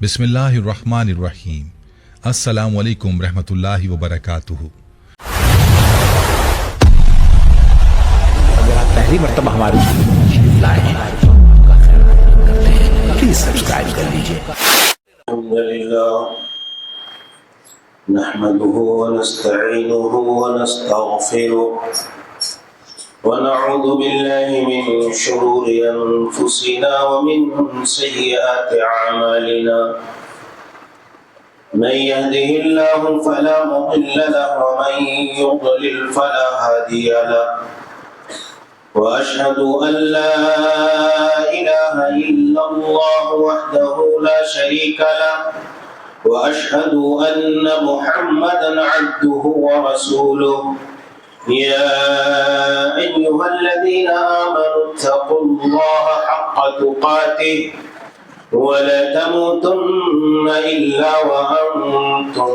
بسم اللہ الرحمن الرحیم۔ السلام علیکم رحمۃ اللہ وبرکاتہ۔ اگر آپ پہلی مرتبہ ہمارے لائے ہیں پلیز سبسکرائب کر لیجیے۔ الحمد لله نحمده ونستعينه ونستغفره ونعوذ بالله من شرور أنفسنا ومن سيئات أعمالنا من يهده الله فلا مضل له ومن يضلل فلا هادي له وأشهد أن لا إله إلا الله وحده لا شريك له وأشهد أن محمدا عبده ورسوله يا أيها الذين آمنوا اتقوا الله حق تقاته ولا تموتن إلا وأنتم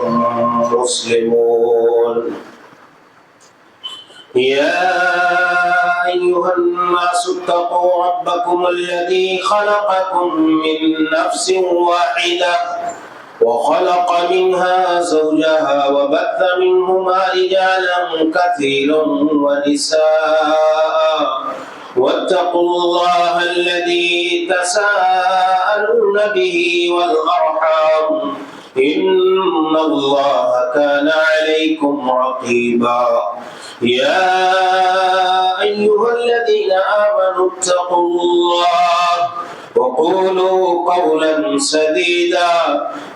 مسلمون يا أيها الناس اتقوا ربكم الذي خلقكم من نفس واحدة وخلق منها زوجها وبث منهما رجالا كثيرا ونساء واتقوا الله الذي تساءلون به والأرحام إن الله كان عليكم رقيبا يا أيها الذين آمنوا اتقوا الله وقولوا قولا سديدا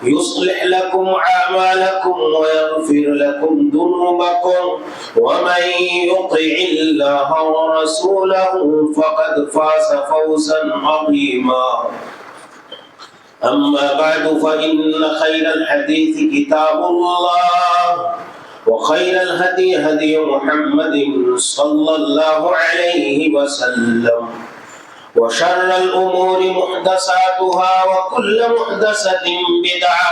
يصلح لكم أعمالكم ويغفر لكم ذنوبكم ومن يطع الله ورسوله فقد فاز فوزا عظيما أما بعد فإن خير الحديث كتاب الله وخير الهدي هدي محمد صلى الله عليه وسلم وشر الأمور محدثاتها وكل محدثة بدعة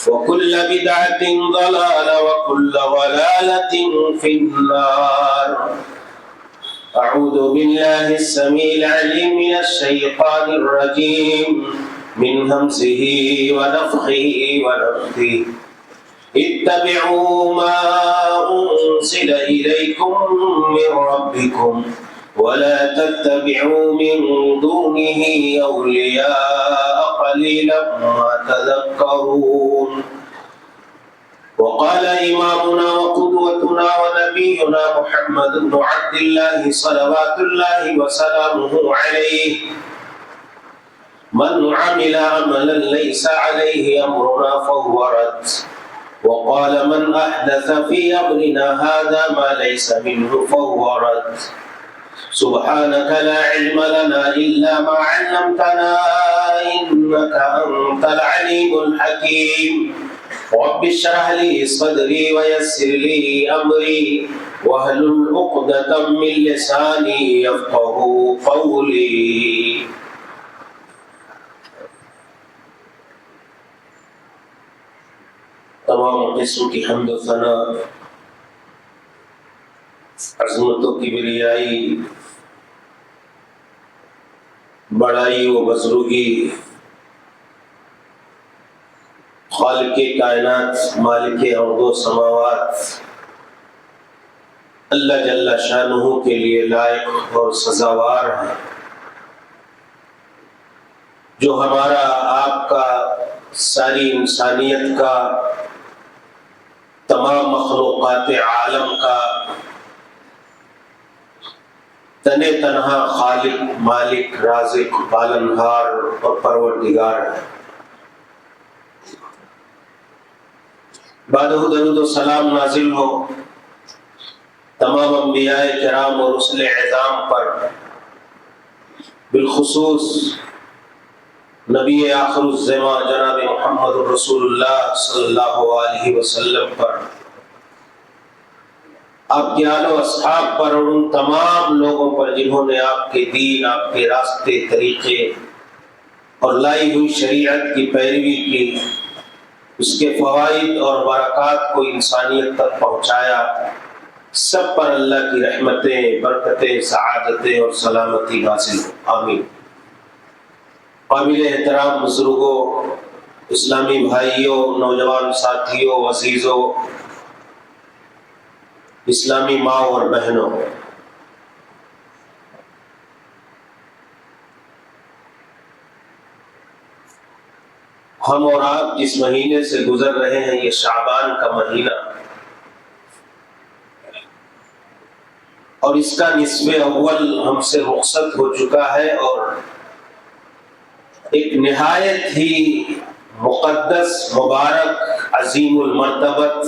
وكل بدعة ضلالة وكل ضلالة في النار أعوذ بالله السميع العليم من الشيطان الرجيم من همزه ونفخه ونفثه اتبعوا ما أنزل إليكم من ربكم ولا تتبعوا من دونه أولياء قليلا ما تذكرون وقال إمامنا وقدوتنا ونبينا محمد بن عبد الله صلوات الله وسلامه عليه من عمل عملا ليس عليه أمرنا فهو رد وقال من أحدث في أمرنا هذا ما ليس منه فهو رد سبحانك لا علم لنا إلا ما علمتنا إنك أنت العليم الحكيم رب اشرح لي صدري ويسر لي أمري واحلل عقدة من لساني يفقهوا قولي۔ تمام قسم کی حمد و ثنا عظمت و کبریائی بڑائی و بزرگی خالق کائنات مالک ارض و سماوات اللہ جل شانہ کے لیے لائق اور سزاوار ہے، جو ہمارا آپ کا ساری انسانیت کا تمام مخلوقات عالم کا تنے تنہا خالق مالک رازق پالنہار اور پروردگار ہے۔ بعدہ درود و سلام نازل ہو تمام انبیاء کرام اور رسل اعظام پر، بالخصوص نبی آخر الزمان جناب محمد رسول اللہ صلی اللہ علیہ وسلم پر، آپ کے آل و اصحاب پر اور ان تمام لوگوں پر جنہوں نے آپ کے دین، آپ کے راستے، طریقے اور لائی ہوئی شریعت کی پیروی کی، اس کے فوائد اور برکات کو انسانیت تک پہنچایا، سب پر اللہ کی رحمتیں، برکتیں، سعادتیں اور سلامتی حاصل ہو، آمین۔ قابل احترام بزرگوں، اسلامی بھائیوں، نوجوان ساتھیوں، عزیزوں، اسلامی ماں اور بہنوں، ہم اور آپ جس مہینے سے گزر رہے ہیں یہ شعبان کا مہینہ، اور اس کا نصف اول ہم سے رخصت ہو چکا ہے، اور ایک نہایت ہی مقدس، مبارک، عظیم المرتبت،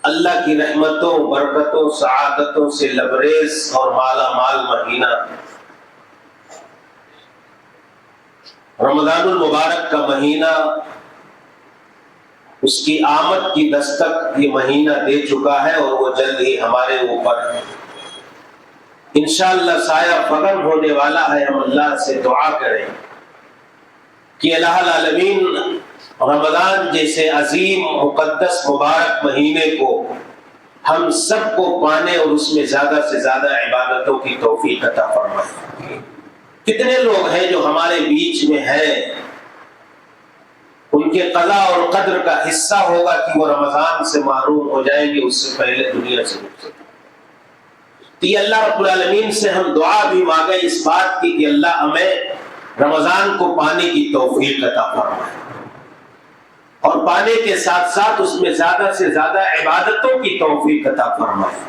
اللہ کی رحمتوں، برکتوں، سعادتوں سے لبریز اور مالا مال مہینہ رمضان المبارک کا مہینہ، اس کی آمد کی دستک یہ مہینہ دے چکا ہے، اور وہ جلد ہی ہمارے اوپر انشاءاللہ سایہ فگن ہونے والا ہے۔ ہم اللہ سے دعا کریں کہ الہ العالمین رمضان جیسے عظیم، مقدس، مبارک مہینے کو ہم سب کو پانے اور اس میں زیادہ سے زیادہ عبادتوں کی توفیق عطا فرمائے۔ کتنے لوگ ہیں جو ہمارے بیچ میں ہیں، ان کے قضاء اور قدر کا حصہ ہوگا کہ وہ رمضان سے محروم ہو جائیں گے، اس سے پہلے دنیا سے رخصت۔ تو یہ اللہ رب العالمین سے ہم دعا بھی مانگے اس بات کی کہ اللہ ہمیں رمضان کو پانے کی توفیق عطا فرمائے، اور پانے کے ساتھ ساتھ اس میں زیادہ سے زیادہ عبادتوں کی توفیق عطا فرمائے۔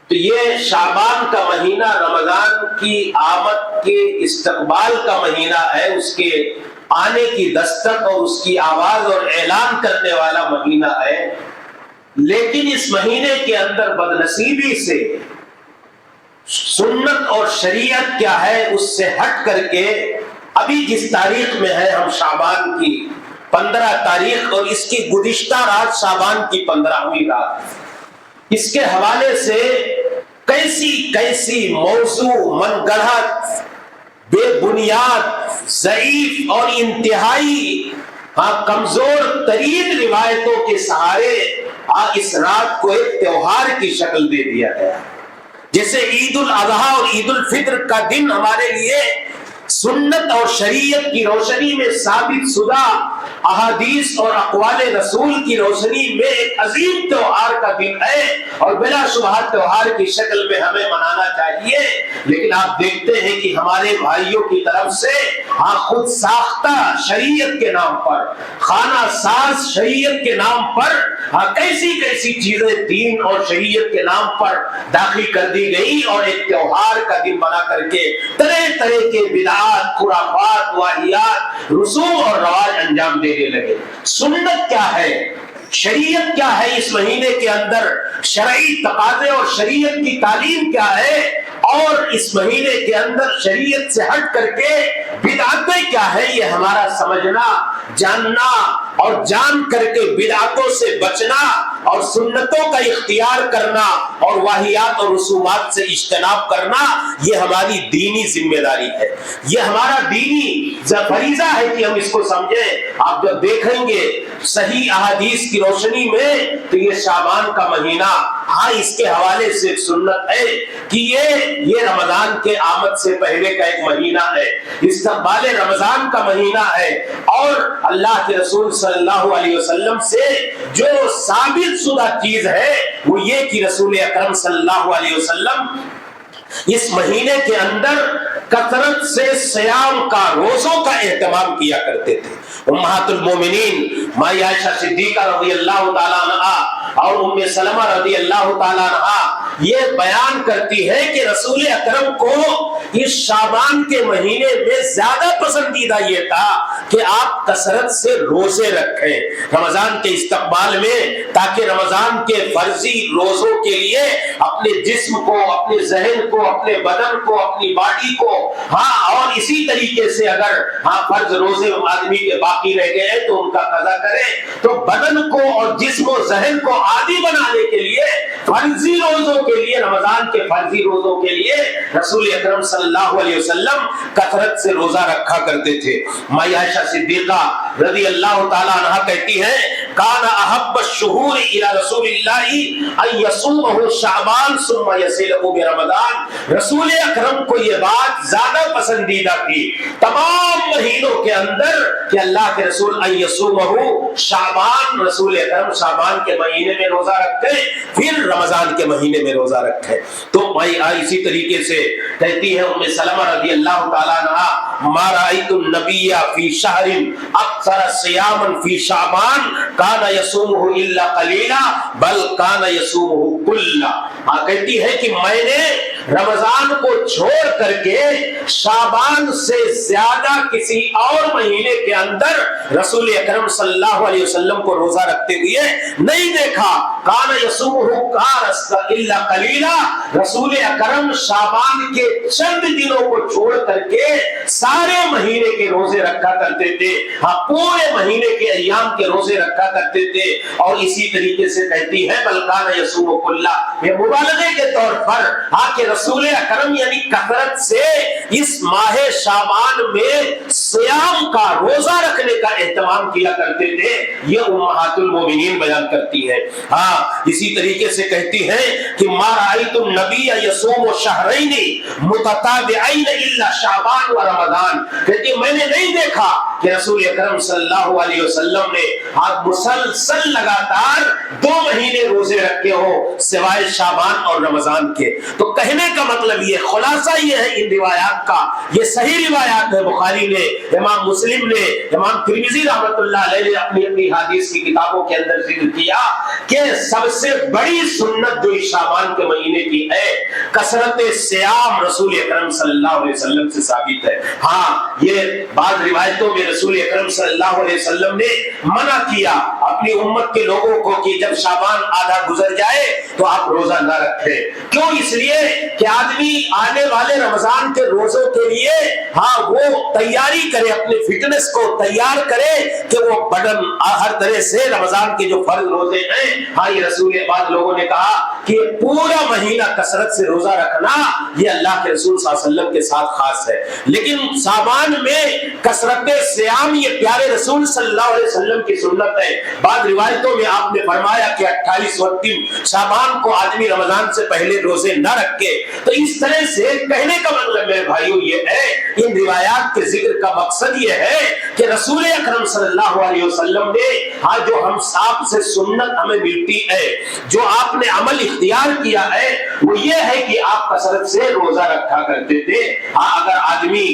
تو یہ شعبان کا مہینہ رمضان کی آمد کے استقبال کا مہینہ ہے، اس کے آنے کی دستک اور اس کی آواز اور اعلان کرنے والا مہینہ ہے۔ لیکن اس مہینے کے اندر بدنصیبی سے سنت اور شریعت کیا ہے اس سے ہٹ کر کے ابھی جس تاریخ میں ہے ہم شعبان کی 15 تاریخ، اور اس کی گزشتہ رات شعبان کی 15ویں رات، اس کے حوالے سے کیسی موضوع، من گڑھت، بے بنیاد، ضعیف اور انتہائی کمزور ترین روایتوں کے سہارے اس رات کو ایک تہوار کی شکل دے دیا گیا۔ جیسے عید الاضحیٰ اور عید الفطر کا دن ہمارے لیے سنت اور شریعت کی روشنی میں ثابت شدہ احادیث اور اقوال رسول کی روشنی میں ایک عظیم تہوار کا دن ہے، اور بلا شبہ تہوار کی شکل میں ہمیں منانا چاہیے۔ لیکن آپ دیکھتے ہیں کہ ہمارے بھائیوں کی طرف سے خود ساختہ شریعت کے نام پر، خانہ ساز شریعت کے نام پر کیسی چیزیں دین اور شریعت کے نام پر داخل کر دی گئی، اور ایک تہوار کا دن بنا کر کے طرح طرح کے بدعات، خرافات، واہیات، رسوم اور رواج انجام دینے لگے۔ سنت کیا ہے، شریعت کیا ہے، اس مہینے کے اندر شرعی تقاضے اور شریعت کی تعلیم کیا ہے، اور اس مہینے کے اندر شریعت سے ہٹ کر کے بدعتیں کیا ہے، یہ ہمارا سمجھنا، جاننا اور جان کر کے بدعتوں سے بچنا اور سنتوں کا اختیار کرنا اور واہیات اور رسومات سے اجتناب کرنا، یہ ہماری دینی ذمہ داری ہے، یہ ہمارا دینی فریضہ ہے کہ ہم اس کو سمجھیں۔ آپ جب دیکھیں گے صحیح احادیث کی روشنی میں تو یہ شعبان کا مہینہ اس کے حوالے سے ایک سنت ہے کہ یہ رمضان کے آمد سے پہلے کا ایک مہینہ ہے، استقبال رمضان کا مہینہ ہے، اور اللہ کے رسول صلی اللہ علیہ وسلم سے جو ثابت شدہ چیز ہے وہ یہ کہ رسول اکرم صلی اللہ علیہ وسلم اس مہینے کے اندر کثرت سے صیام کا، روزوں کا اہتمام کیا کرتے تھے۔ امہات المومنین ماں عائشہ صدیقہ رضی اللہ تعالیٰ عنہا اور ام سلمہ رضی اللہ تعالیٰ عنہا یہ بیان کرتی ہے کہ رسول اکرم کو اس شعبان کے مہینے میں زیادہ پسندیدہ یہ تھا کہ آپ کثرت سے روزے رکھیں رمضان کے استقبال میں، تاکہ رمضان کے فرضی روزوں کے لیے اپنے جسم کو، اپنے ذہن کو، اپنے بدن کو، اپنی باڈی کو، اور اسی طریقے سے اگر فرض روزے آدمی کے باقی رہ گئے ہیں تو ان کا قضا کریں، تو بدن کو اور جسم و ذہن کو عادی بنانے کے لیے فرضی روزوں کے لیے، رمضان کے فرضی روزوں کے لیے رسول اکرم صلی اللہ علیہ وسلم کثرت سے روزہ رکھا کرتے تھے۔ ماں عائشہ صدیقہ رضی اللہ تعالیٰ عنہ کہتی ہیں کان احب الشہور الی رسول اللہ ان یصومہ شعبان ثم یصلہ برمضان، رسول اکرم کو یہ بات زیادہ پسندیدہ تھی تمام مہینوں کے اندر کہ اللہ کے رسول ان یصومہ شعبان، رسول اکرم شعبان کے مہینے میں روزہ رکھیں پھر رمضان کے مہینے میں روزہ رکھیں۔ تو اسی طریقے سے کہتی ہے ام سلمہ رضی اللہ تعالیٰ عنہا، ما رأیت النبی فی شہر اکثر صیاما فی شعبان کان یصومہ الا قلیلا بل کان یصومہ کلا۔ کہتی ہے کہ میں نے رمضان کو چھوڑ کر کے شعبان سے زیادہ کسی اور مہینے کے اندر رسول اکرم صلی اللہ علیہ وسلم کو روزہ رکھتے ہوئے نہیں دیکھا۔ کان یصومہ الا قلیلا، رسول اکرم شعبان کے چند دنوں کو چھوڑ کر کے سارے مہینے کے روزے رکھا کرتے تھے، ہاں پورے مہینے کے ایام کے روزے رکھا کرتے تھے۔ اور اسی طریقے سے کہتی ہے بل کان یصوم کلا، یہ مبالغے کے طور پر ہاں کہ رسول اکرم یعنی کثرت سے اس ماہ شعبان میں صیام کا، روزہ رکھنے کا اہتمام کیا کرتے تھے، یہ امہات المومنین بیان کرتی ہیں۔ ہاں اسی طریقے سے کہتی ہیں کہ ما رأیت النبی یصوم شہرین متتابعین الا شعبان و رمضان، کہتی میں نے نہیں دیکھا کہ رسول اکرم صلی اللہ علیہ وسلم نے مسلسل لگاتار 2 مہینے روزے رکھے ہوں سوائے شعبان اور رمضان کے۔ تو کہنے کا مطلب یہ، خلاصہ یہ ہے ان روایات کا، یہ صحیح روایات ہے، بخاری نے، امام مسلم نے، امام ترمذی رحمۃ اللہ علیہ نے اپنی حدیث کی کتابوں کے اندر ذکر کیا کہ سب سے بڑی سنت جو شعبان کے مہینے کی ہے کثرت صیام رسول اکرم صلی اللہ علیہ وسلم سے ثابت ہے۔ ہاں یہ بعض روایتوں میں رسول اکرم صلی اللہ علیہ وسلم نے منع کیا اپنی امت کے لوگوں کو کہ جب شعبان آدھا گزر جائے تو آپ روزہ نہ رکھیں۔ کیوں؟ اس لیے کہ آدمی آنے والے رمضان کے روزوں کے لیے ہاں وہ تیاری کرے، اپنے فٹنس کو تیار کرے کہ وہ بدن ہر طرح سے رمضان کے جو فرض روزے ہیں، ہاں یہ رسول بعض لوگوں نے کہا کہ پورا مہینہ کثرت سے روزہ رکھنا یہ اللہ کے رسول صلی اللہ علیہ وسلم کے ساتھ خاص ہے، لیکن شعبان میں کثرت صیام یہ پیارے رسول صلی اللہ علیہ وسلم کی سنت ہے۔ بعض روایتوں میں آپ نے فرمایا کہ 28 دن شعبان کو آدمی رمضان سے پہلے روزے نہ رکھے۔ تو اس طرح سے کہنے کا مطلب میرے بھائیوں یہ ہے، ان روایات کے ذکر کا مقصد یہ ہے کہ رسول اکرم صلی اللہ علیہ وسلم نے ہاں جو ہم آپ سے سنت ہمیں ملتی ہے، جو آپ نے عمل اختیار کیا ہے، وہ یہ ہے کہ آپ کثرت سے روزہ رکھا کرتے تھے۔ ہاں اگر آدمی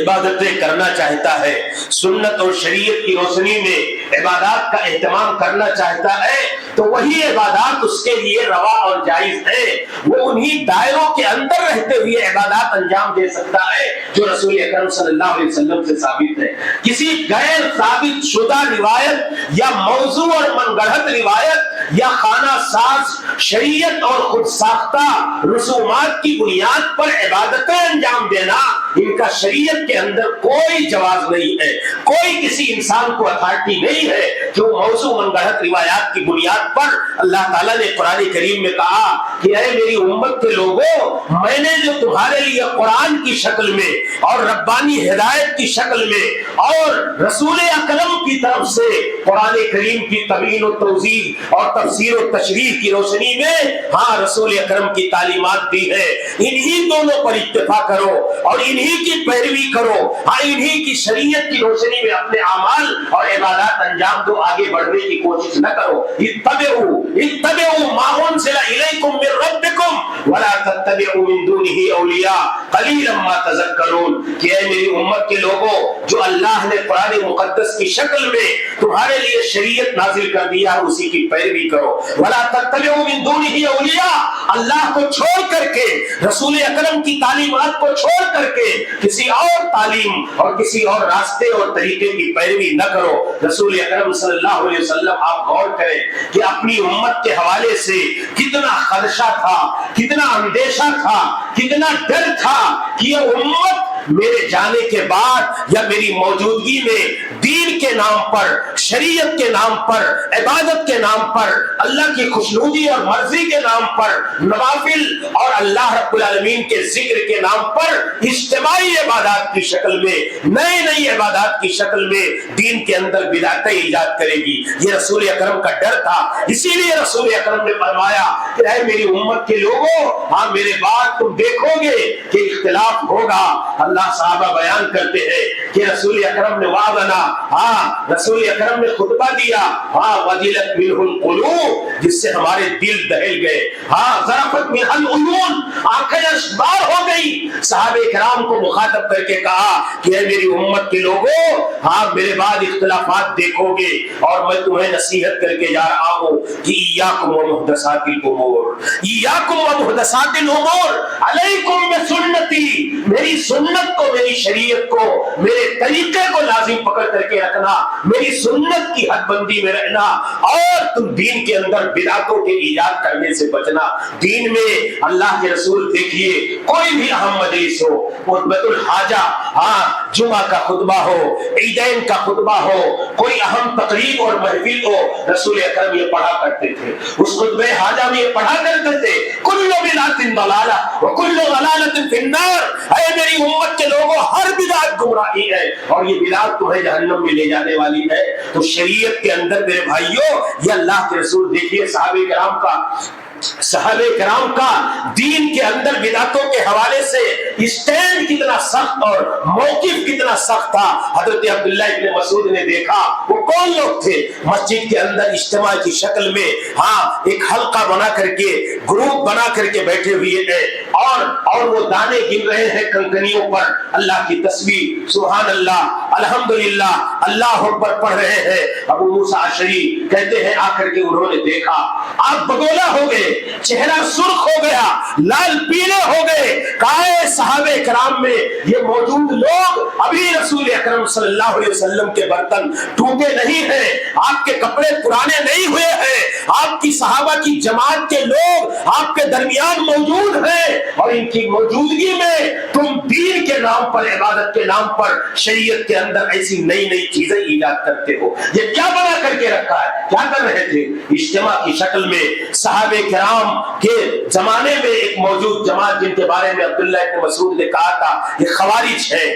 عبادتیں کرنا چاہتا ہے، سنت اور شریعت کی روشنی میں عبادات کا اہتمام کرنا چاہتا ہے، تو وہی عبادات اس کے لیے روا اور جائز ہے، وہ انہی دائروں کے اندر رہتے ہوئے عبادات انجام دے سکتا ہے جو رسول اکرم صلی اللہ علیہ وسلم سے ثابت ہے۔ کسی غیر ثابت شدہ روایت یا موضوع اور من گڑھت روایت یا خانہ ساز شریعت اور خود ساختہ رسومات کی بنیاد پر عبادتیں انجام دینا، ان کا شریعت کے اندر کوئی جواز نہیں ہے۔ کوئی کسی انسان کو اتھارٹی نہیں ہے کہ وہ موضوع من گڑھت روایات کی بنیاد پر، اللہ تعالیٰ نے قرآن کریم میں کہا کہ اے میری امت کے لوگوں، میں نے جو تمہارے لیے قرآن کی شکل میں اور ربانی ہدایت کی شکل میں اور رسول اکرم کی طرف سے قرآن کریم کی تبیین و توضیح اور تفسیر و تشریح کی روشنی میں ہاں رسول اکرم کی تعلیمات دی ہے، انہی دونوں پر اتفاق کرو اور انہی کی پیروی کرو، ہاں انہی کی شریعت کی روشنی میں اپنے اعمال اور عبادات انجام دو، آگے بڑھنے کی کوشش نہ کرو۔ اتبعوا ما انزل الیکم من ربکم ولا تتبعوا من دونہ اولیاء قلیلا ما تذکرون، کہ اے میری امت کے لوگوں، جو اللہ نے قرآن مقدس کی شکل میں تمہارے لیے شریعت نازل کر دیا ہے اسی کی پیروی کرو۔ ولا تتبعوا من دونہ اولیاء، اللہ کو چھوڑ کر کے، رسول اکرم کی تعلیمات کو چھوڑ کر کے کسی اور تعلیم اور کسی اور راستے اور طریقے کی پیروی نہ کرو۔ رسول اکرم صلی اللہ علیہ وسلم، آپ غور کریں کہ اپنی امت کے حوالے سے کتنا خدشہ تھا، کتنا اندیشہ تھا، کتنا ڈر تھا کہ یہ امت میرے جانے کے بعد یا میری موجودگی میں دین کے کے نام پر، شریعت کے نام پر، عبادت کے نام پر، اللہ کی خوشنودی اور مرضی کے نام پر، نوافل اور اللہ رب العالمین کے ذکر کے نام پر اجتماعی عبادات کی شکل میں، نئی عبادات کی شکل میں دین کے اندر بدعتیں ایجاد کرے گی۔ یہ رسول اکرم کا ڈر تھا، اسی لیے رسول اکرم نے فرمایا کہ اے میری امت کے لوگوں، ہاں میرے بعد تم دیکھو گے کہ اختلاف ہوگا۔ اللہ صحابہ بیان کرتے ہیں کہ رسول اکرم نے وعظنا، ہاں رسول اکرم نے خطبہ دیا، ہاں وجلت منہ القلوب، جس سے ہمارے دل دہل گئے، ہاں ذرفت منہ العیون، آنکھیں اشبار ہو گئی۔ صحابہ کرام کو مخاطب کر کے کہا کہ اے میری امت کے لوگوں، ہاں میرے بعد اختلافات دیکھو گے، اور میں تمہیں نصیحت کر کے جا رہا ہوں کہ ایاکم ومحدثات الامور، ایاکم ومحدثات الامور، علیکم بسنتی، میری سنت کو، میری شریعت کو، میرے طریقے کو لازم پکڑ کر کے رکھنا، میری سنت کی حد بندی میں رہنا، اور تم دین کے اندر بدعتوں کے ایجاد کرنے سے بچنا۔ دین میں اللہ کے رسول دیکھیے، کوئی بھی اہم مجلس ہو، خطبۃ الحاجہ، ہاں جمعہ کا خطبہ ہو، عیدین کا خطبہ ہو، کوئی اہم تقریب اور محفل ہو، رسول اکرم یہ پڑھا کرتے تھے، اس خطبہ حاجہ میں یہ پڑھا کرتے تھے، کل بدعۃ ضلالہ وکل ضلالۃ فی النار، اے میری امت کے لوگوں، ہر بدعت گمراہی ہے اور یہ بدعت تمہیں جہنم میں لے جانے والی ہے۔ تو شریعت کے اندر میرے بھائیوں، یہ اللہ کے رسول دیکھیے صحابہ کرام کا دین کے اندر بدعتوں کے حوالے سے اسٹینڈ کتنا سخت اور موقف کتنا سخت تھا۔ حضرت عبداللہ ابن مسعود نے دیکھا، وہ کون لوگ تھے؟ مسجد کے اندر اجتماع کی شکل میں، ہاں ایک حلقہ بنا کر کے، گروپ بنا کر کے بیٹھے ہوئے ہیں، اور وہ دانے گن رہے ہیں کنکریوں پر، اللہ کی تسبیح، سبحان اللہ، الحمدللہ، اللہ اکبر پڑھ رہے ہیں۔ ابو موسیٰ اشعری کہتے ہیں آ کر کے انہوں نے دیکھا، آپ بگولا ہو گئے، چہرہ سرخ ہو گیا، لال پیلے ہو گئے، کہا صحابہ کرام میں یہ موجود لوگ ابھی رسول اکرم صلی اللہ علیہ وسلم کے برتن ٹوٹے نہیں ہیں، آپ کے کپڑے پرانے نہیں ہوئے ہیں، آپ کی صحابہ کی جماعت کے لوگ آپ کے درمیان موجود ہیں، اور ان کی موجودگی میں تم دین کے نام پر، عبادت کے نام پر، شریعت کے اندر ایسی نئی چیزیں ایجاد کرتے ہو۔ یہ کیا بنا کر کے رکھا ہے؟ کیا کر رہے تھے؟ اجتماع کی شکل میں صحابہ کرام کے زمانے میں ایک موجود جماعت جن کے بارے میں عبداللہ ابن مسعود نے کہا تھا یہ خوارج ہیں،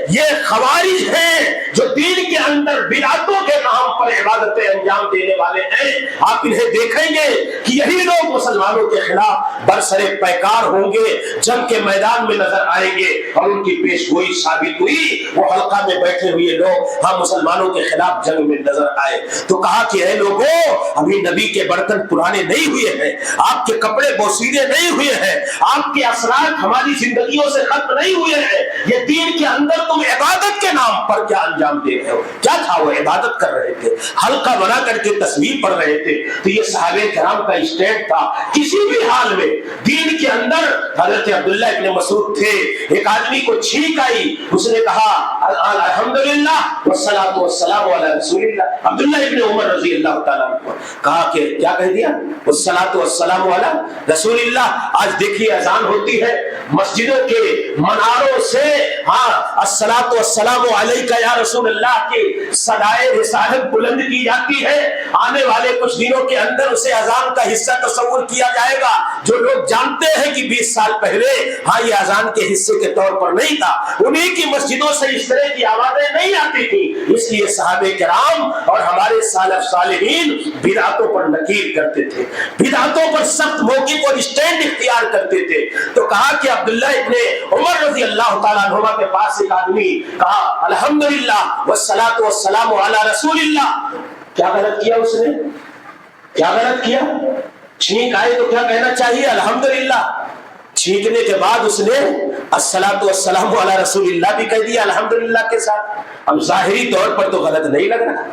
یہ خوارج ہیں جو دین کے اندر بدعتوں کے نام پر عبادتیں انجام دینے والے ہیں۔ آپ انہیں دیکھیں گے کہ یہی لوگ مسلمانوں کے خلاف برسرے پیکار ہوں گے، جنگ کے میدان میں نظر آئیں گے، اور ان کی پیش گوئی ثابت ہوئی، وہ حلقہ میں بیٹھے ہوئے لوگ ہم مسلمانوں کے خلاف جنگ میں نظر آئے تو کہا کہ اے لوگوں، ابھی نبی کے برتن پرانے نہیں ہوئے ہیں، آپ کے کپڑے بوسیدے نہیں ہوئے ہیں، آپ کے اثرات ہماری زندگیوں سے ختم نہیں ہوئے ہیں، یہ دین کے اندر تم عبادت کے نام پر کیا انجام دے رہے ہو؟ کیا تھا وہ؟ عبادت کر رہے تھے، حلقہ بنا کر کے تصویر پڑھ رہے تھے۔ تو یہ صحابہ کرام کا اسٹینڈ تھا، کسی بھی حال میں دین کے اندر۔ حضرت عبداللہ ابن مسعود تھے، ایک آدمی کو چھینک آئی، اس نے کہا الحمدللہ والصلاۃ والسلام علی رسول اللہ۔ عبداللہ ابن عمر رضی اللہ تعالیٰ عنہ کہا کہ کیا کہہ دیا؟ والصلاۃ والسلام علی رسول اللہ۔ آج دیکھیے اذان ہوتی ہے مسجدوں کے مناروں سے، ہاں الصلاۃ والسلام علیک یا رسول اللہ کی صدائے رسالت بلند کی جاتی ہے۔ آنے والے کچھ دنوں کے اندر اسے اذان کا حصہ تصور کیا جائے گا۔ جو لوگ جانتے ہیں کہ 20 سال پہلے ہاں یہ اذان کے حصے کے طور پر نہیں تھا، انہیں کی مسجدوں سے اس طرح کی آوازیں نہیں آتی تھی، اس لیے صحابہ کرام اور ہمارے سلف صالحین بدعتوں پر نکیر کرتے تھے، بدعتوں پر سخت موقف اور اسٹینڈ اختیار کرتے تھے۔ تو کہا کہ عبداللہ ابن عمر رضی اللہ تعالیٰ عنہما کے پاس ایک آدمی کہا الحمدللہ والصلاۃ والسلام علی رسول اللہ۔ کیا غلط کیا اس نے؟ کیا غلط کیا؟ چھینک آئے تو کیا کہنا چاہیے؟ الحمدللہ۔ چھینکنے کے بعد اس نے الصلاۃ والسلام علی رسول اللہ بھی کہہ دیا الحمدللہ کے ساتھ۔ اب ظاہری طور پر تو غلط نہیں لگ رہا،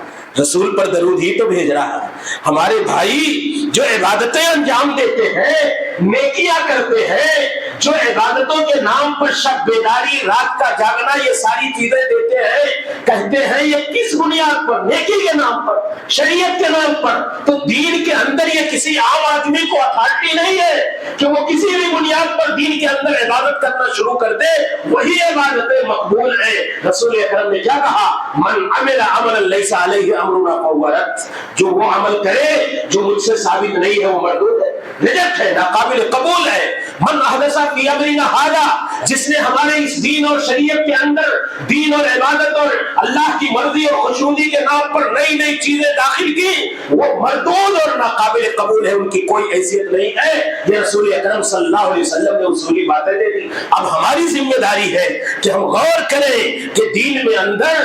رسول پر درود ہی تو بھیج رہا ہے۔ ہمارے بھائی جو عبادتیں انجام دیتے ہیں نیکیاں کرتے ہیں, جو عبادتوں کے نام پر شب بیداری, رات کا جاگنا, یہ ساری چیزیں دیتے ہیں, کہتے ہیں یہ کس بنیاد پر؟ نیکی کے نام پر, شریعت کے نام پر. تو دین کے اندر یہ کسی عام آدمی کو اتھارٹی نہیں ہے کہ وہ کسی بھی بنیاد پر دین کے اندر عبادت کرنا شروع کر دے, وہی عبادتیں مقبول ہیں. رسول اکرم نے کیا کہا؟ من عمل عملا لیس علیہ امرنا فہو رد. جو وہ عمل کرے جو مجھ سے ثابت نہیں ہے وہ مردود ہے, ریجیکٹ ہے, ناقابل قبول ہے. من احدث فی امرنا ھذا, جس نے ہمارے اس دین اور شریعت کے اندر دین اور عبادت اور اللہ کی مرضی اور خوشنودی کے نام پر نئی نئی چیزیں داخل کی, وہ مردود اور ناقابل قبول ہے, ان کی کوئی حیثیت نہیں ہے. یہ رسول اکرم صلی اللہ علیہ وسلم نے اصولی باتیں دے دی. اب ہماری ذمہ داری ہے کہ ہم غور کریں کہ دین میں اندر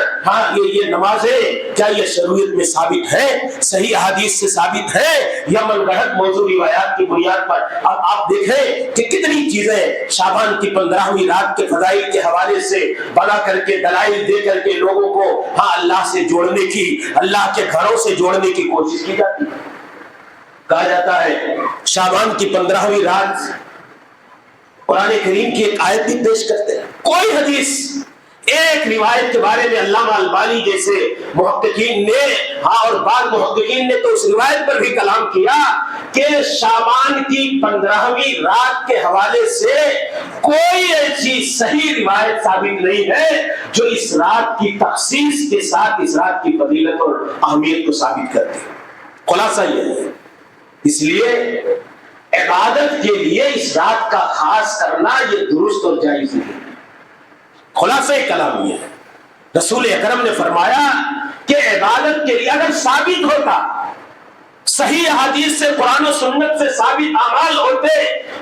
یہ نمازیں کیا یہ شریعت میں ثابت ہے, صحیح احادیث سے ثابت ہے, یا من گھڑت موضوع روایات کی بنیاد پر. اب آپ دیکھیں کہ کتنی چیزیں شعبان کی 15ویں رات کے فضائل کے حوالے سے بنا کر کے دلائل دے کر کے لوگوں کو اللہ سے جوڑنے کی, اللہ کے گھروں سے جوڑنے کی کوشش کی جاتی ہے. کہا جاتا ہے شعبان کی 15ویں رات قرآن کریم کی ایک آیت بھی پیش کرتے ہیں. کوئی حدیث, ایک روایت کے بارے میں علامہ البانی جیسے محققین نے اور بعض محققین نے تو اس روایت پر بھی کلام کیا کہ شعبان کی 15ویں رات کے حوالے سے کوئی ایسی صحیح روایت ثابت نہیں ہے جو اس رات کی تخصیص کے ساتھ اس رات کی فضیلت اور اہمیت کو ثابت کرتی ہے. خلاصہ یہ ہے, اس لیے عبادت کے لیے اس رات کا خاص کرنا یہ درست اور جائز نہیں. خلاصہ کلام یہ ہے, رسول اکرم نے فرمایا کہ عبادت کے لیے اگر ثابت ہوتا, صحیح حدیث سے, قرآن و سنت سے ثابت اعمال ہوتے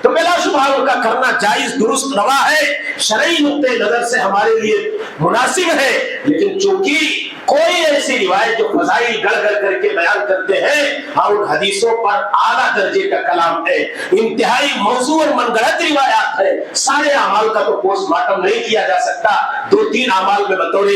تو بلا شبہ ان کا کرنا جائز, درست, روا ہے, شرعی نقطۂ نظر سے ہمارے لیے مناسب ہے. لیکن چونکہ کوئی ایسی روایت جو فضائل گڑھ گڑھ کر کے بیان کرتے ہیں, ان حدیثوں پر اعلیٰ درجے کا کلام ہے, انتہائی موضوع اور من گڑھت روایات ہے. سارے اعمال کا تو پوسٹ مارٹم نہیں کیا جا سکتا. 2-3 اعمال میں بطور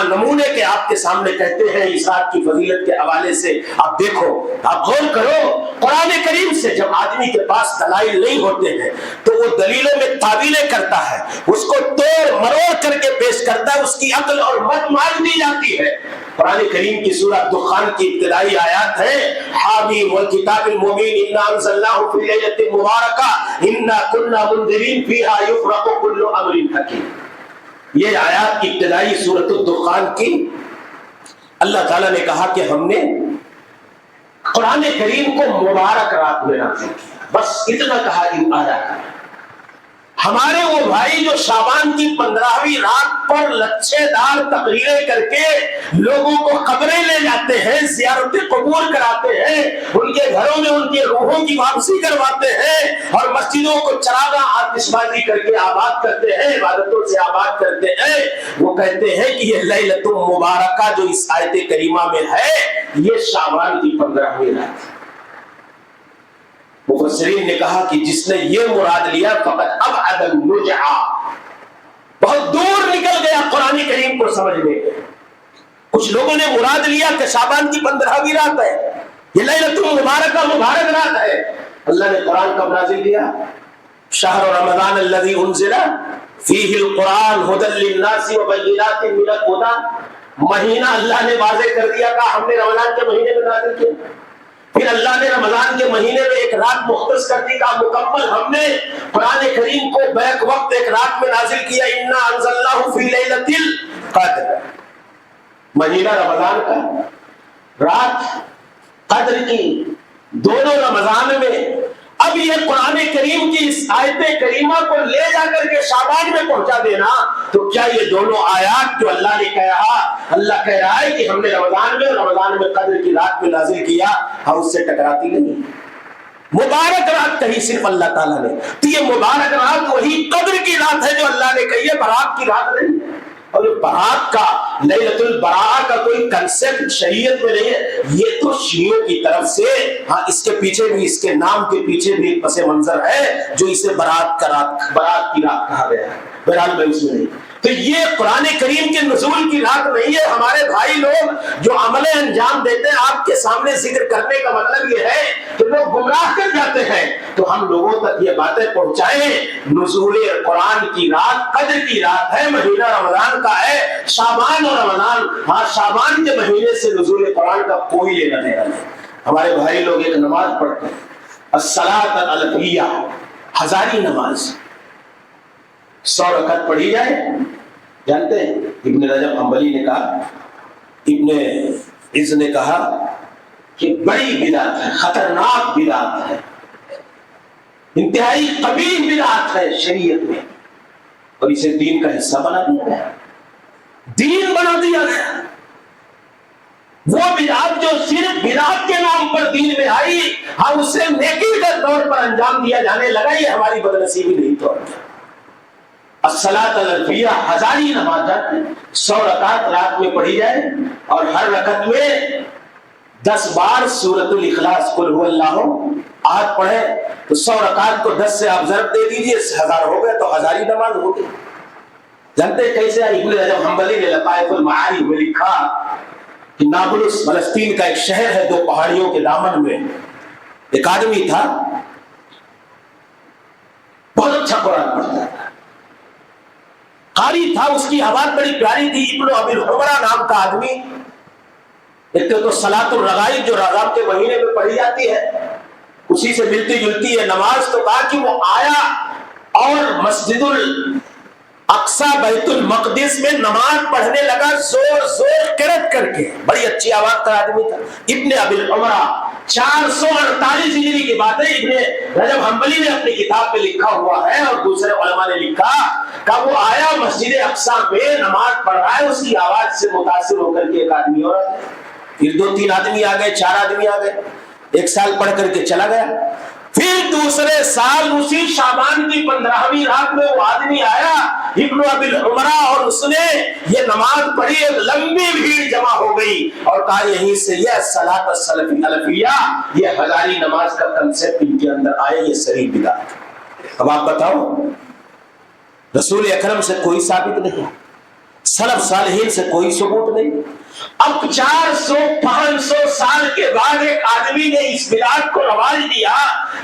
نمونے کے آپ کے سامنے کہتے ہیں اس رات کی فضیلت کے حوالے سے. آپ دیکھو, آپ غور کرو, قرآن کریم سے جب آدمی کے پاس دلائل نہیں ہوتے ہیں تو وہ دلیلوں میں تعویلیں کرتا ہے, اس کو توڑ مروڑ کر کے پیش کرتا ہے, اس کی عقل اور مت مار دی جاتی ہے. قرآن کریم کی سورہ دخان کی ابتدائی آیات ہے حامیم والکتاب المبین انا انزلناہ فی لیلۃ مبارکہ انا کنا منذرین فیہا یفرق کل امر حکیم. یہ آیات کی ابتدائی سورۃ الدخان کی اللہ تعالیٰ نے کہا کہ ہم نے قرآن کریم کو مبارک رات میں نازل کیا. بس اتنا کہا ان آیات میں. ہمارے وہ بھائی جو شعبان کی 15ویں رات پر لچھے دار تقریریں کر کے لوگوں کو قبریں لے جاتے ہیں, زیارت قبور کراتے ہیں, ان کے گھروں میں ان کے روحوں کی واپسی کرواتے ہیں اور مسجدوں کو چراغاں آتش بازی کر کے آباد کرتے ہیں, عبادتوں سے آباد کرتے ہیں, وہ کہتے ہیں کہ یہ لیلۃ مبارکہ جو اس آیت کریمہ میں ہے یہ شعبان کی 15ویں رات. مفسرین نے کہا کہ جس نے یہ مراد لیا فقط ابعد النجع, بہت دور نکل گیا قرآن کریم کو سمجھنے. کچھ لوگوں نے مراد لیا کہ شعبان کی 15ویں رات ہے, یہ لیلۃ مبارکہ مبارک رات ہے. اللہ نے قرآن کب نازل کیا؟ شہر رمضان الذی انزل فیہ القرآن ھدی للناس وبینات من الھدی. مہینہ اللہ نے واضح کر دیا کہ ہم نے رمضان کے مہینے میں نازل کیا. پھر اللہ نے رمضان کے مہینے میں ایک رات مختص کر دی, کا مکمل ہم نے قرآن کریم کو بیک وقت ایک رات میں نازل کیا. انا انزلناہ فی لیلۃ القدر, مہینہ رمضان کا, رات قدر کی, دونوں رمضان میں. اب یہ قرآن کریم کی اس آیت کریمہ کو لے جا کر کے شعبان میں پہنچا دینا, تو کیا یہ دونوں آیات جو اللہ نے کہا, اللہ کہہ رہا ہے کہ ہم نے رمضان میں قدر کی رات میں نازل کیا, ہم اس سے ٹکراتی نہیں. مبارک رات کہی صرف اللہ تعالیٰ نے, تو یہ مبارک رات وہی قدر کی رات ہے جو اللہ نے کہی ہے, برات کی رات نہیں. اور برات کا, لیلۃ البراء کا کوئی کنسپٹ شریعت میں نہیں ہے, یہ تو شیعوں کی طرف سے, اس کے پیچھے بھی, اس کے نام کے پیچھے بھی ایک پس منظر ہے جو اسے برات کی رات کہا گیا ہے. بہرحال میں اس میں نہیں. تو یہ قرآن کریم کے نزول کی رات نہیں ہے ہمارے بھائی لوگ جو عمل انجام دیتے ہیں. آپ کے سامنے ذکر کرنے کا مطلب یہ ہے کہ لوگ گمراہ کر جاتے ہیں تو ہم لوگوں تک یہ باتیں پہنچائیں. نزول قرآن کی رات قدر کی رات ہے, مہینہ رمضان کا ہے, شعبان اور رمضان. ہاں شعبان کے مہینے سے نزول قرآن کا کوئی لینا دینا نہیں. ہمارے بھائی لوگ ایک نماز پڑھتے ہیں الصلاۃ الالفیہ, ہزاری نماز 100 رکعت پڑھی جائے. جانتے ہیں ابن رجب حنبلی نے کہا, ابن عز نے کہا کہ بڑی بدعت ہے, خطرناک بدعت ہے, انتہائی قبیح بدعت ہے شریعت میں, اور اسے دین کا حصہ بنا دیا گیا, دین بنا دیا گیا. وہ بدعت جو صرف بدعت کے نام پر دین میں آئی, ہم اسے نیکی کے طور پر انجام دیا جانے لگا, یہ ہماری بدنصیبی نہیں تو الصلاۃ الالفیہ ہزاری نماز 100 رکعت رات میں پڑھی جائے اور ہر رکعت میں 10 بار سورۃ الاخلاص قل هو اللہ احد پڑھے تو 100 رکعت کو 10 سے آپ ضرب دے دیجئے, 1000 ہو گئے تو ہزاری نماز ہو گئی. جانتے کیسے؟ ابن رجب حنبلی نے لطائف المعانی میں لکھا کہ نابلس فلسطین کا ایک شہر ہے 2 پہاڑیوں کے دامن میں. ایک آدمی تھا بہت اچھا قرآن پڑھتا تھا, قاری تھا, اس کی آواز بڑی پیاری تھی. ابن ابی الحمرہ نام کا آدمی. ایک تو صلاۃ الرغائب جو رمضان کے مہینے میں پڑھی جاتی ہے اسی سے ملتی جلتی ہے نماز. تو کہا کہ وہ آیا اور مسجد اقصی بیت المقدس میں نماز پڑھنے لگا زور زور قرأت کر کے. بڑی اچھی آواز کا آدمی تھا. ابن ابی الحمرہ 448 ہجری کی بات ہے. ابن رجب حنبلی نے اپنی کتاب میں لکھا ہوا ہے اور دوسرے علماء نے لکھا کہ وہ آیا مسجد اقصی میں نماز پڑھ رہا ہے, اس کی آواز سے متاثر ہو کر کے ایک آدمی اور آیا, پھر 2-3 آدمی آ گئے, 4 آدمی آ گئے, 1 سال پڑھ کر کے چلا گیا. پھر دوسرے سال اسی شعبان کی 15ویں رات میں وہ آدمی آیا ابن ابی الحمرہ, اور اس نے یہ نماز پڑھی. ایک لمبی بھیڑ جمع ہو گئی اور کہا یہیں سے یہ صلاۃ الالفیہ, یہ ہزاری نماز کا کنسیپٹ ان کے اندر آیا, یہ صحیح بدعت. اب آپ بتاؤ, رسول اکرم سے کوئی ثابت نہیں, سلف صالحین سے کوئی ثبوت نہیں. اب 400-500 سال کے بعد ایک آدمی نے اس بدعت کو رواج دیا,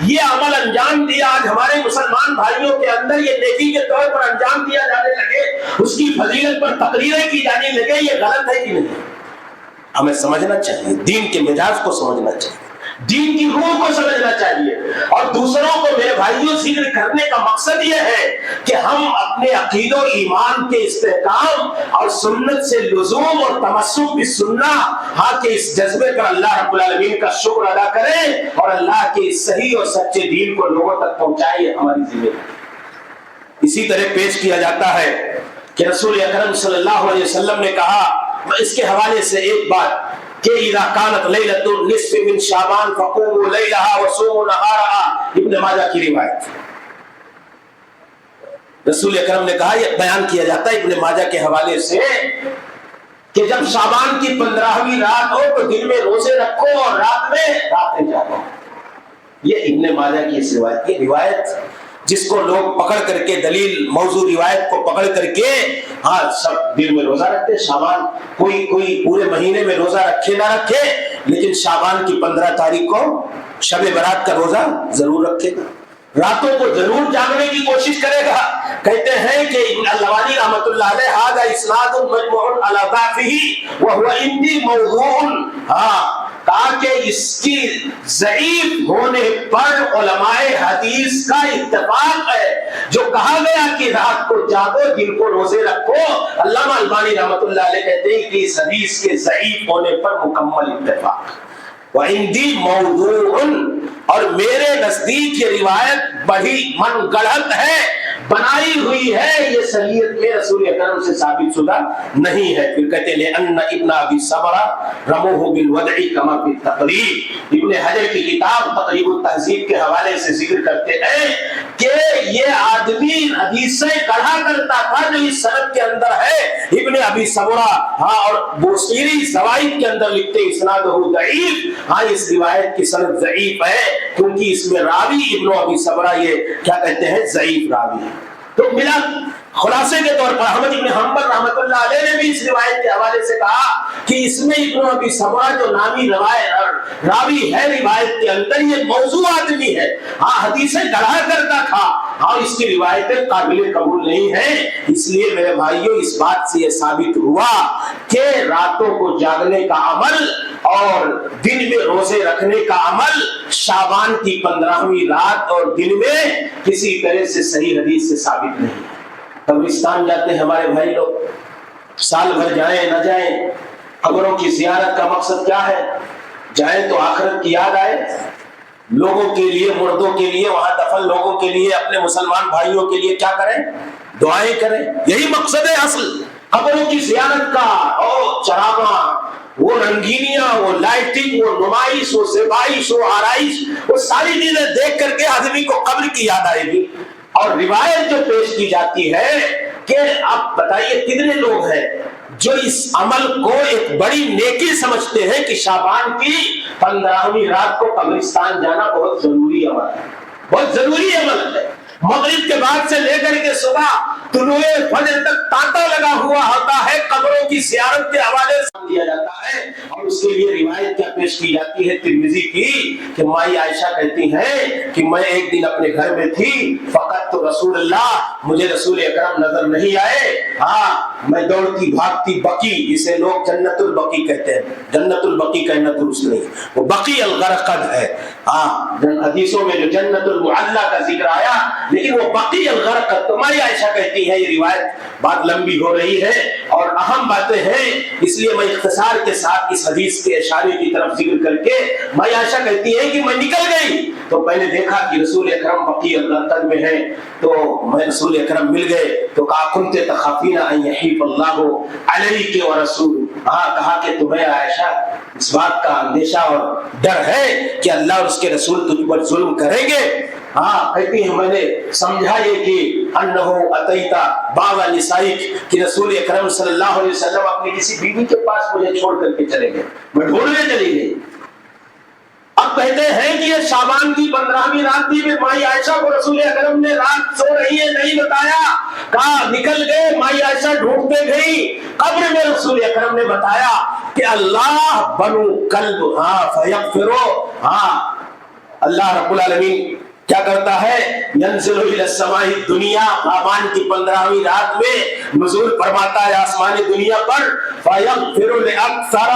یہ عمل انجام دیا. آج ہمارے مسلمان بھائیوں کے اندر یہ نیکی کے طور پر انجام دیا جانے لگے, اس کی فضیلت پر تقریریں کی جانے لگے. یہ غلط ہے کہ نہیں؟ ہمیں سمجھنا چاہیے, دین کے مزاج کو سمجھنا چاہیے, دین کی روح کو سمجھنا چاہیے. اور دوسروں کو میرے بھائیوں ذکر کرنے کا مقصد یہ ہے کہ ہم اپنے عقید و ایمان کے استحکام اور سنت سے لزوم اور تمسک بالسنہ ہاں کے اس جذبے پر اللہ رب العالمین کا شکر ادا کریں اور اللہ کے صحیح اور سچے دین کو لوگوں تک پہنچائیں. یہ ہماری ذمہ داری. اسی طرح پیش کیا جاتا ہے کہ رسول اکرم صلی اللہ علیہ وسلم نے کہا, اس کے حوالے سے ایک بات کہ اذا كانت ليلة النصف من شعبان فقوموا ليلها وصوموا نهارها, ابن ماجہ کی روایت. رسول اکرم نے کہا, یہ بیان کیا جاتا ہے ابن ماجہ کے حوالے سے کہ جب شعبان کی 15ویں رات ہو تو دن میں روزے رکھو اور رات میں راتیں جاگو. یہ ابن ماجہ کی اس روایت, یہ روایت جس کو لوگ پکڑ کر کے دلیل موضوع روایت کو پکڑ کر کے ہاں سب دن میں روزہ رکھتے. شعبان کوئی پورے مہینے میں روزہ رکھے نہ رکھے, لیکن شعبان کی 15 تاریخ کو شب برات کا روزہ ضرور رکھے گا, راتوں کو ضرور جاگنے کی کوشش کرے گا. کہتے ہیں کہ الوانی رحمۃ اللہ علیہ ھذا اسناد مجموع علی ضعفہ وهو عندي موضوع. ہاں تاکہ اس کی ضعیف ہونے پر علماء حدیث کا اتفاق ہے. جو کہا گیا کہ رات کو جاگو دن کو روزے رکھو, علامہ البانی رحمۃ اللہ علیہ کہتے ہیں کہ اس حدیث کے ضعیف ہونے پر مکمل اتفاق. وعندی موضوع, اور میرے نزدیک یہ روایت بڑی من گڑھت ہے, بنائی ہوئی ہے, یہ شریعت میں رسول اکرم سے ثابت شدہ نہیں ہے. پھر کہتے ہیں ان ابن ابی صبرہ رموہ بالوضع کما فی التقریب. ابن حجر کی کتاب تقریب التہذیب کے حوالے سے ذکر کرتے ہیں کہ یہ آدمی حدیثیں گڑھا کرتا تھا جو اس سند کے اندر ہے. ابن ابی صبرہ ہاں اور بوصیری زوائد کے اندر لکھتے اسنادہ ضعیف. ہاں اس روایت کی سند ضعیف ہے کیونکہ اس میں راوی ابن ابی صبرہ یہ کیا کہتے ہیں ضعیف راوی ہے. تو ملا خلاصے کے طور پر احمد ابن حنبل رحمۃ اللہ علیہ نے بھی اس روایت کے حوالے سے کہا کہ اس میں ابن ابی سمرہ جو نامی راوی ہے روایت کے اندر یہ موضوع آدمی ہے، ہاں حدیثیں گڑھا کرتا تھا اور اس کی روایتیں قابل قبول نہیں ہیں۔ اس لیے میرے بھائیوں اس بات سے یہ ثابت ہوا کہ راتوں کو جاگنے کا عمل اور دن میں روزے رکھنے کا عمل شعبان کی 15ویں رات اور دن میں کسی طرح سے صحیح حدیث سے ثابت نہیں ہے۔ قبرستان جاتے ہیں ہمارے بھائی لوگ، سال بھر جائیں نہ جائیں، قبروں کی زیارت کا مقصد کیا ہے؟ جائیں تو آخرت کی یاد آئے، لوگوں کے لیے، مردوں کے لیے، وہاں دفن لوگوں کے لیے، اپنے مسلمان بھائیوں کے لیے کیا کریں؟ دعائیں کریں، یہی مقصد ہے اصل قبروں کی زیارت کا۔ اور چراغاں، وہ رنگینیاں، وہ لائٹنگ، وہ نمائش، وہ زیبائش، وہ آرائش، وہ ساری چیزیں دیکھ کر کے آدمی کو قبر کی یاد آئے گی۔ اور روایت جو پیش کی جاتی ہے کہ اب بتائیے کتنے لوگ ہیں جو اس عمل کو ایک بڑی نیکی سمجھتے ہیں کہ شعبان کی 15ویں رات کو قبرستان جانا بہت ضروری عمل ہے، بہت ضروری عمل ہے۔ مغرب کے بعد سے لے کر کے صبح طلوع فجر تک تانتا لگا ہوا ہوتا ہے، قبروں کی زیارت کے حوالے سے دیا جاتا ہے۔ اور اس کے لیے روایت کیا پیش کی جاتی ہے ترمذی کی کہ مائی عائشہ کہتی ہیں کہ میں ایک دن اپنے گھر میں تھی، فقط تو رسول اللہ، مجھے رسول اکرم نظر نہیں آئے، ہاں میں دوڑتی بھاگتی بقی، جسے لوگ جنت البقی کہتے ہیں، جنت البقی کہنا درست نہیں، وہ بقی الغرقد ہے، ہاں حدیثوں میں جو جنت المعلی کا ذکر آیا لیکن وہ بقی الغرقد۔ تو مائی عائشہ کہتی ہے، یہ روایت بات لمبی ہو رہی ہے اور اہم باتیں ہیں، اس لیے میں اختصار کے ساتھ اس حدیث کے اشارے کی طرف ذکر کر کے، مائی عائشہ کہتی ہے کہ میں نکل گئی تو میں نے دیکھا کہ رسول اکرم بقی الغرقد میں ہیں، تو میں رسول اکرم مل گئے تو کہا کنت تخافین ان یحیف اللہ علیک ورسول، کہا کہ تمہیں عائشہ اس بات کا اندیشہ اور ڈر ہے کہ اللہ اور اس کے رسول تجھ پر ظلم کریں گے؟ ہاں کہتی ہیں میں نے سمجھا یہ کہ انہو اتیتا باب نسائک، کہ رسول اکرم صلی اللہ علیہ وسلم اپنی کسی بیوی کے پاس مجھے چھوڑ کر کے چلے گئے، میں ڈھونڈنے چلی گئی۔ اب کہتے ہیں کہ یہ شعبان کی 15ویں رات تھی، مائی عائشہ کو رسول اکرم نے رات سو رہی ہے نہیں بتایا، کہا نکل گئے، مائی عائشہ ڈھونڈتے گئی، قبر میں رسول اکرم نے بتایا کہ اللہ بنو کلب فیغفرو، اللہ رب العالمین کیا کرتا ہے، ینزل الی السماء الدنیا، شعبان کی 15ویں رات میں نزول فرماتا ہے آسمان دنیا پر، فیغفر لاکثر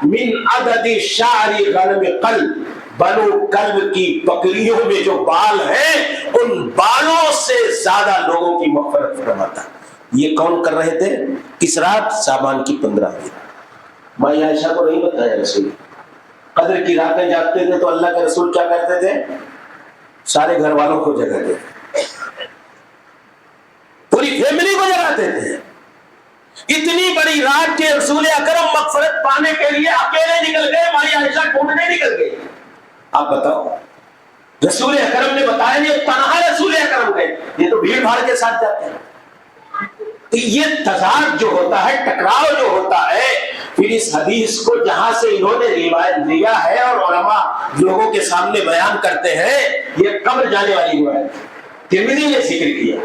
من عدد شعر غنم قلب، بنو کلب کی بکریوں میں جو بال ہیں ان بالوں سے زیادہ لوگوں کی مغفرت فرماتا ہے۔ یہ کون کر رہے تھے؟ کس رات؟ شعبان کی 15ویں۔ مائی عائشہ کو نہیں بتایا رسول، قدر کی راتیں جاگتے تھے تو اللہ کے رسول کیا کرتے تھے؟ سارے گھر والوں کو جگاتے تھے، پوری فیملی کو جگاتے تھے۔ اتنی بڑی رات کے رسول اکرم مغفرت پانے کے لیے اکیلے نکل گئے، مائی عائشہ ڈھونڈنے نکل گئی۔ آپ بتاؤ، رسول اکرم نے بتایا نہیں، تنہا رسول اکرم گئے، یہ تو بھیڑ بھاڑ کے ساتھ جاتے ہیں۔ یہ تضاد جو ہوتا ہے، ٹکراؤ جو ہوتا ہے، پھر اس حدیث کو جہاں سے انہوں نے روایت لیا ہے اور علماء لوگوں کے سامنے بیان کرتے ہیں، یہ قبر جانے والی روایت ترمذی نے ذکر کیا۔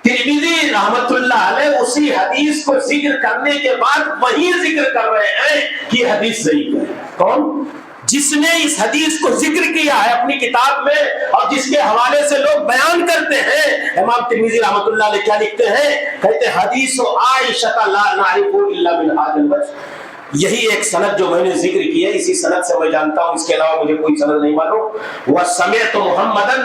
ترمذی رحمت اللہ علیہ اسی حدیث کو ذکر کرنے کے بعد وہی ذکر کر رہے ہیں کہ یہ حدیث ضعیف ہے۔ کون؟ جس نے اس حدیث کو ذکر کیا ہے اپنی کتاب میں اور جس کے حوالے سے لوگ بیان کرتے ہیں، امام ترمذی رحمۃ اللہ علیہ کیا لکھتے ہیں؟ کہتے ہیں حدیث عائشہ لا نعرف الا من هذا الوجه، یہی ایک سند جو میں نے ذکر کی ہے، اسی سند سے میں جانتا ہوں، اس کے علاوہ مجھے کوئی سند نہیں معلوم۔ وسمعت محمدن،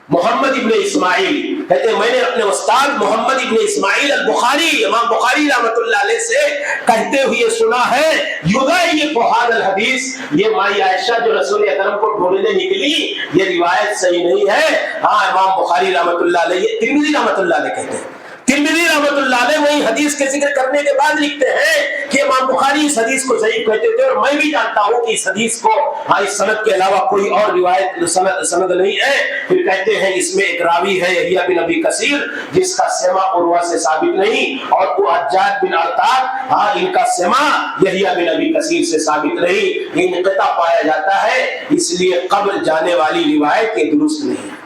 محمد ابن اسماعیل، کہتے ہیں میں نے اپنے استاد محمد ابن اسماعیل البخاری، امام بخاری رحمۃ اللہ علیہ سے کہتے ہوئے سنا ہے، یضعف هذا الحدیث، یہ مائی عائشہ جو رسول اکرم کو ڈھونڈنے نکلی، یہ روایت صحیح نہیں ہے۔ امام بخاری رحمۃ اللہ علیہ، ترمذی رحمۃ اللہ علیہ کہتے ہیں، ترمذی رحمۃ اللہ علیہ وہی حدیث کے ذکر کرنے کے بعد لکھتے ہیں کہ امام بخاری اس حدیث کو ضعیف کہتے تھے، اور میں بھی جانتا ہوں کہ اس حدیث کو اس سند کے علاوہ کوئی اور روایت سند نہیں ہے۔ پھر کہتے ہیں اس میں ایک راوی ہے یحییٰ بن ابی کثیر، جس کا سماع عروہ سے ثابت نہیں، اور وہ حجاج بن ارطاط، ان کا سماع یحییٰ بن ابی کثیر سے ثابت نہیں، انقطاع پایا جاتا ہے، اس لیے قبر جانے والی روایت یہ درست نہیں ہے۔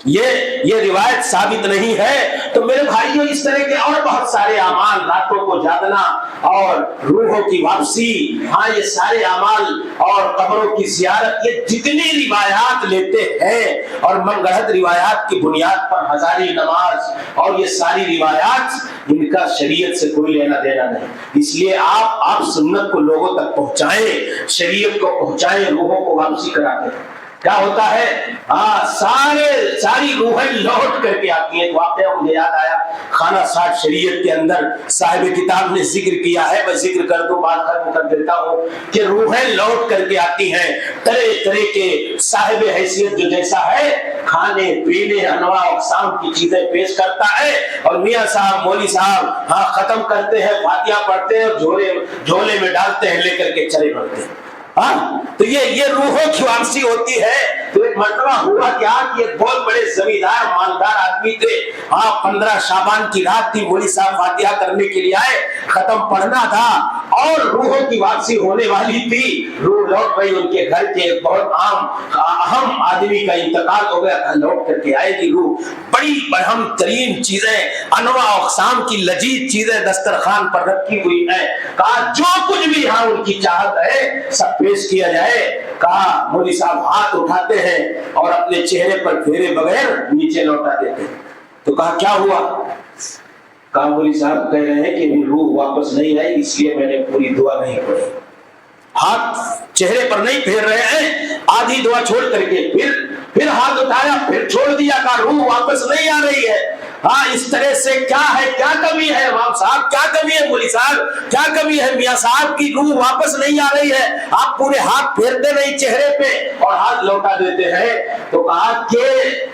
یہ روایت ثابت نہیں ہے۔ تو میرے بھائیوں، اس طرح کے اور بہت سارے اعمال، راتوں کو جاگنا اور روحوں کی واپسی، ہاں یہ سارے اعمال اور قبروں کی زیارت، یہ جتنی روایات لیتے ہیں اور من گڑھت روایات کی بنیاد پر ہزاری نماز اور یہ ساری روایات، ان کا شریعت سے کوئی لینا دینا نہیں۔ اس لیے آپ سنت کو لوگوں تک پہنچائیں، شریعت کو پہنچائیں، روحوں کو واپسی کراتے ہیں۔ کیا ہوتا ہے؟ ساری روحیں لوٹ کر کے آتی ہیں۔ ایک واقعہ مجھے یاد آیا، خانہ 60 شریعت کے اندر صاحب کتاب نے ذکر کیا ہے، میں ذکر کر دوں، بات ختم کر دیتا ہوں، کہ روحیں لوٹ کر کے آتی ہیں، طرح طرح کے صاحب حیثیت جو جیسا ہے کھانے پینے انواع اقسام کی چیزیں پیش کرتا ہے، اور میاں صاحب مولوی صاحب ختم کرتے ہیں، فاتحہ پڑھتے ہیں اور جھولے میں ڈالتے ہیں، لے کر کے چلے بڑھتے ہیں۔ تو یہ روحوں کی واپسی ہوتی ہے۔ تو ایک مرتبہ ہوا کیا کہ ایک بہت بڑے زمیندار مالدار آدمی تھے، 15 شعبان کی رات تھی، مولوی صاحب فاتحہ کرنے کے لیے آئے، ختم پڑھنا تھا اور روحوں کی واپسی ہونے والی تھی، روح لوٹ گئی، ان کے گھر کے ایک بہت اہم آدمی کا انتقال ہو گیا تھا، لوٹ کر کے آئے گی روح، بڑی اہم ترین چیزیں، انواع اقسام کی لذیذ چیزیں دسترخوان پر رکھی ہوئی ہیں، کہا جو کچھ بھی یہاں ان کی چاہت ہے سب پیش کیا جائے۔ کہا مولوی صاحب ہاتھ اٹھاتے ہیں اور اپنے چہرے پر پھیرے بغیر نیچے لوٹا دیتے ہیں۔ تو کہا کیا ہوا؟ کہا مولوی صاحب کہہ رہے ہیں کہ روح واپس نہیں آئی، اس لیے میں نے پوری دعا نہیں پڑھی۔ ہاتھ چہرے پر نہیں پھیر رہے ہیں، آدھی دعا چھوڑ کر کے پھر ہاتھ اٹھایا، پھر چھوڑ دیا، کہا روح واپس نہیں آ رہی ہے۔ اس طرح سے کیا ہے، کیا کمی ہے امام صاحب، کیا کمی ہے مولوی صاحب، کیا کمی ہے میاں صاحب کی روح واپس نہیں آ رہی ہے؟ آپ پورے ہاتھ پھیرتے نہیں چہرے پہ اور ہاتھ لوٹا دیتے ہیں۔ تو کہا کہ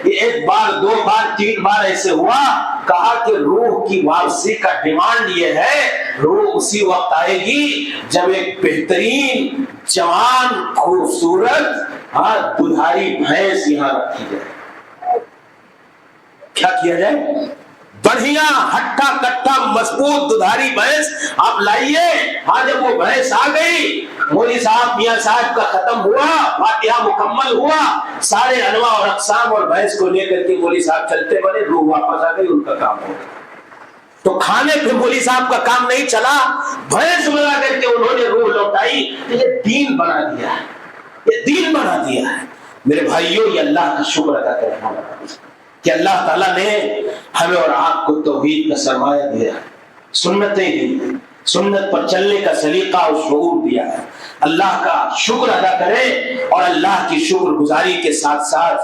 ایک بار، 2 بار، 3 بار ایسے ہوا، کہا کہ روح کی واپسی کا ڈیمانڈ یہ ہے، روح اسی وقت آئے گی جب ایک بہترین جوان خوبصورت دلہاری بھینس یہاں رکھی جائے۔ کیا کیا جائے؟ بڑھیا ہٹا کٹا مضبوط ددھاری بھینس آپ لائیے۔ جب وہ بھینس آ گئی، مولوی صاحب میاں صاحب کا ختم ہوا، فاتحہ مکمل ہوا، سارے انواع اور اقسام اور بھینس کو لے کر کے مولوی صاحب چلتے بنے، روح واپس آ گئی، ان کا کام ہو گیا۔ تو کھانے پہ مولوی صاحب کا کام نہیں چلا، بھینس بنا کر کے انہوں نے روح لوٹائی۔ یہ دین بنا دیا ہے، یہ دین بنا دیا ہے۔ میرے بھائیوں، یہ اللہ کا شکر ادا کرنا کہ اللہ تعالیٰ نے ہمیں اور آپ کو توحید کا سرمایہ دیا، سنتیں دی، سنت پر چلنے کا سلیقہ اور شعور دیا ہے۔ اللہ کا شکر ادا کریں، اور اللہ کی شکر گزاری کے ساتھ ساتھ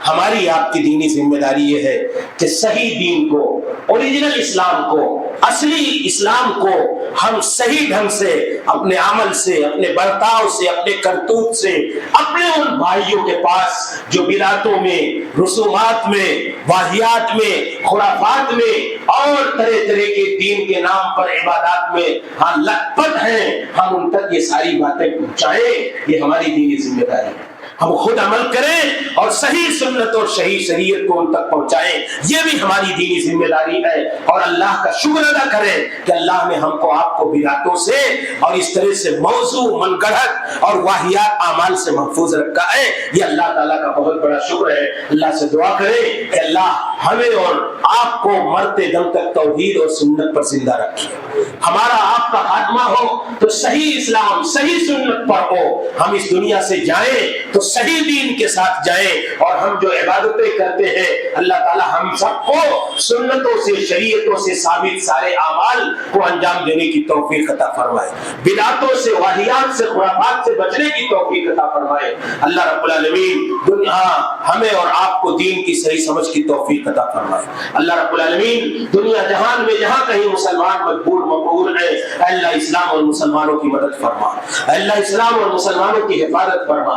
ہماری آپ کی دینی ذمہ داری یہ ہے کہ صحیح دین کو، اوریجنل اسلام کو، اصلی اسلام کو ہم صحیح ڈھنگ سے اپنے عمل سے، اپنے برتاؤ سے، اپنے کرتوت سے، اپنے ان بھائیوں کے پاس جو بدعتوں میں، رسومات میں، واہیات میں، خرافات میں اور طرح طرح کے دین کے نام پر عبادات میں لت پت ہیں، ہم ان تک یہ ساری باتیں پہنچائیں۔ یہ ہماری دینی ذمہ داری ہے، ہم خود عمل کریں اور صحیح سنت اور صحیح شریعت کو ان تک پہنچائیں، یہ بھی ہماری دینی ذمہ داری ہے۔ اور اللہ کا شکر ادا کریں کہ اللہ نے ہم کو آپ کو بدعتوں سے اور اس طرح سے موضوع، من گڑھت اور واہیات اعمال سے محفوظ رکھا ہے۔ یہ اللہ تعالیٰ کا بہت بڑا شکر ہے۔ اللہ سے دعا کریں کہ اللہ ہمیں اور آپ کو مرتے دم تک توحید اور سنت پر زندہ رکھے، ہمارا آپ کا خاتمہ ہو تو صحیح اسلام، صحیح سنت پر ہو، ہم اس دنیا سے جائیں تو صحیح دین کے ساتھ جائیں، اور ہم جو عبادتیں کرتے ہیں اللہ تعالی ہم سب کو سنتوں سے، شریعتوں سے ثابت سارے اعمال کو انجام دینے کی توفیق عطا فرمائے، بدعتوں سے، واہیات سے، خرافات سے بچنے کی توفیق عطا فرمائے۔ اللہ رب العالمین دنیا ہمیں اور آپ کو دین کی صحیح سمجھ کی توفیق عطا فرمائے۔ اللہ رب العالمین دنیا جہان میں جہاں کہیں مسلمان مجبور مقبول ہے، اے اللہ اسلام اور مسلمانوں کی مدد فرما، اے اللہ اسلام اور مسلمانوں کی حفاظت فرما،